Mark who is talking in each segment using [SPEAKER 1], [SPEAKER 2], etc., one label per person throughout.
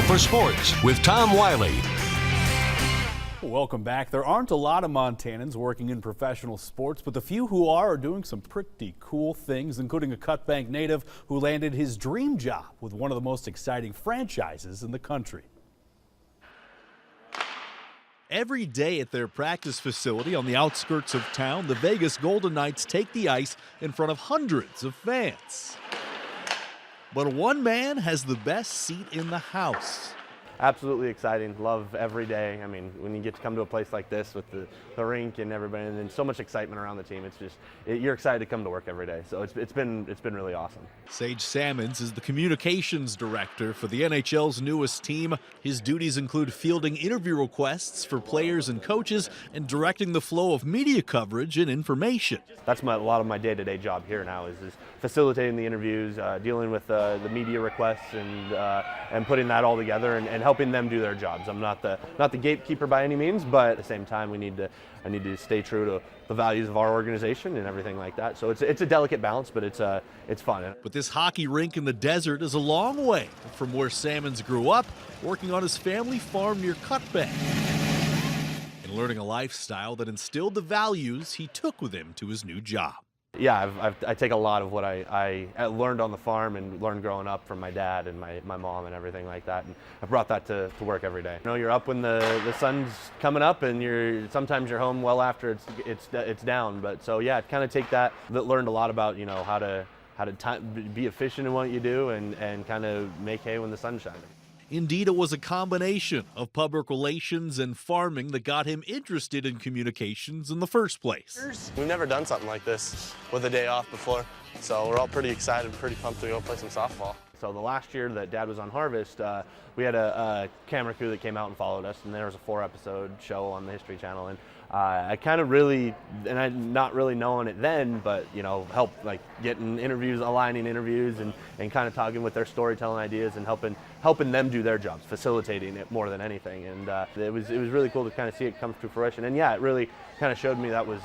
[SPEAKER 1] for Sports with Tom Wiley.
[SPEAKER 2] Welcome back. There aren't a lot of Montanans working in professional sports, but the few who are doing some pretty cool things, including a Cutbank native who landed his dream job with one of the most exciting franchises in the country.
[SPEAKER 3] Every day at their practice facility on the outskirts of town, the Vegas Golden Knights take the ice in front of hundreds of fans. But one man has the best seat in the house.
[SPEAKER 4] Absolutely exciting. Love every day. I mean, when you get to come to a place like this with the rink and everybody, and then so much excitement around the team, it's just you're excited to come to work every day. So it's been really awesome.
[SPEAKER 3] Sage Sammons is the communications director for the NHL's newest team. His duties include fielding interview requests for players and coaches and directing the flow of media coverage and information.
[SPEAKER 4] That's a lot of my day-to-day job here now is facilitating the interviews, dealing with the media requests, and putting that all together and helping them do their jobs. I'm not the gatekeeper by any means, but at the same time, I need to stay true to the values of our organization and everything like that. So it's a delicate balance, but it's fun.
[SPEAKER 3] But this hockey rink in the desert is a long way from where Sammons grew up, working on his family farm near Cutbank, and learning a lifestyle that instilled the values he took with him to his new job.
[SPEAKER 4] Yeah, I take a lot of what I learned on the farm and learned growing up from my dad and my mom and everything like that, and I brought that to work every day. You know, you're up when the sun's coming up, and sometimes you're home well after it's down. But so yeah, kind of take that. Learned a lot about how to be efficient in what you do and kind of make hay when the sun's shining.
[SPEAKER 3] Indeed, it was a combination of public relations and farming that got him interested in communications in the first place.
[SPEAKER 5] We've never done something like this with a day off before, so we're all pretty excited, pretty pumped to go play some softball.
[SPEAKER 4] So the last year that Dad was on Harvest, we had a camera crew that came out and followed us, and there was a 4-episode show on the History Channel, and I kind of really, and I not really knowing it then, but helped like getting interviews, aligning interviews, and kind of talking with their storytelling ideas and helping them do their jobs, facilitating it more than anything. And it was really cool to kind of see it come to fruition. And yeah, it really kind of showed me that was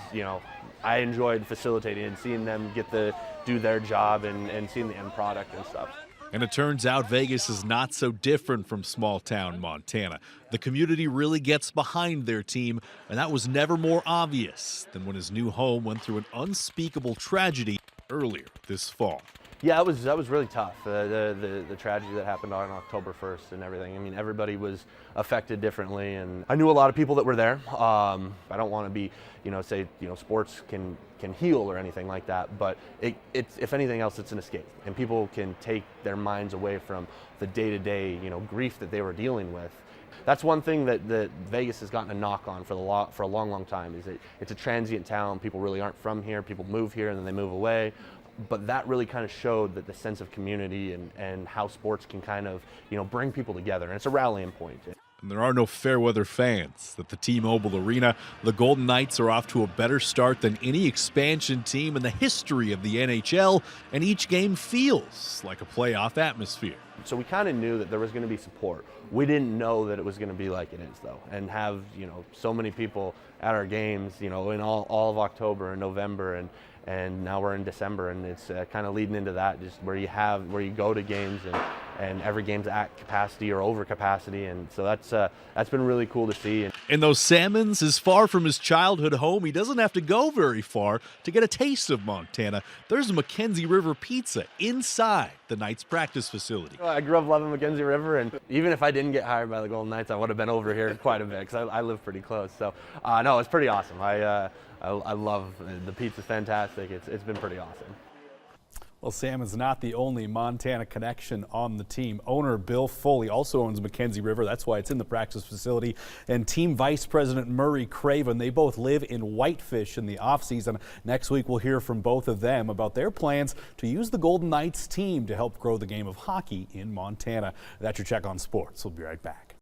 [SPEAKER 4] I enjoyed facilitating and seeing them get to do their job and seeing the end product and stuff.
[SPEAKER 3] And it turns out Vegas is not so different from small-town Montana. The community really gets behind their team, and that was never more obvious than when his new home went through an unspeakable tragedy earlier this fall.
[SPEAKER 4] Yeah, that was really tough. The tragedy that happened on October 1st and everything. I mean, everybody was affected differently, and I knew a lot of people that were there. I don't want to be, say sports can heal or anything like that, but it's if anything else, it's an escape, and people can take their minds away from the day-to-day, grief that they were dealing with. That's one thing that Vegas has gotten a knock on for a long time. Is it's a transient town. People really aren't from here. People move here and then they move away. But that really kind of showed that the sense of community and how sports can kind of, bring people together. And it's a rallying point.
[SPEAKER 3] And there are no fair-weather fans at the T-Mobile Arena. The Golden Knights are off to a better start than any expansion team in the history of the NHL, and each game feels like a playoff atmosphere.
[SPEAKER 4] So we kind of knew that there was going to be support. We didn't know that it was going to be like it is, though, and have so many people at our games, in all of October and November, and now we're in December, and it's kind of leading into that, just where you go to games and every game's at capacity or over capacity, and so that's been really cool to see.
[SPEAKER 3] And though Sammons is far from his childhood home, he doesn't have to go very far to get a taste of Montana. There's a Mackenzie River pizza inside the Knights practice facility.
[SPEAKER 4] I grew up loving Mackenzie River, and even if I didn't get hired by the Golden Knights, I would have been over here quite a bit because I live pretty close. So no, it's pretty awesome. I love the pizza's fantastic. It's been pretty awesome.
[SPEAKER 2] Well, Sammons not the only Montana connection on the team. Owner Bill Foley also owns Mackenzie River. That's why it's in the practice facility. And team vice president Murray Craven, they both live in Whitefish in the offseason. Next week, we'll hear from both of them about their plans to use the Golden Knights team to help grow the game of hockey in Montana. That's your check on sports. We'll be right back.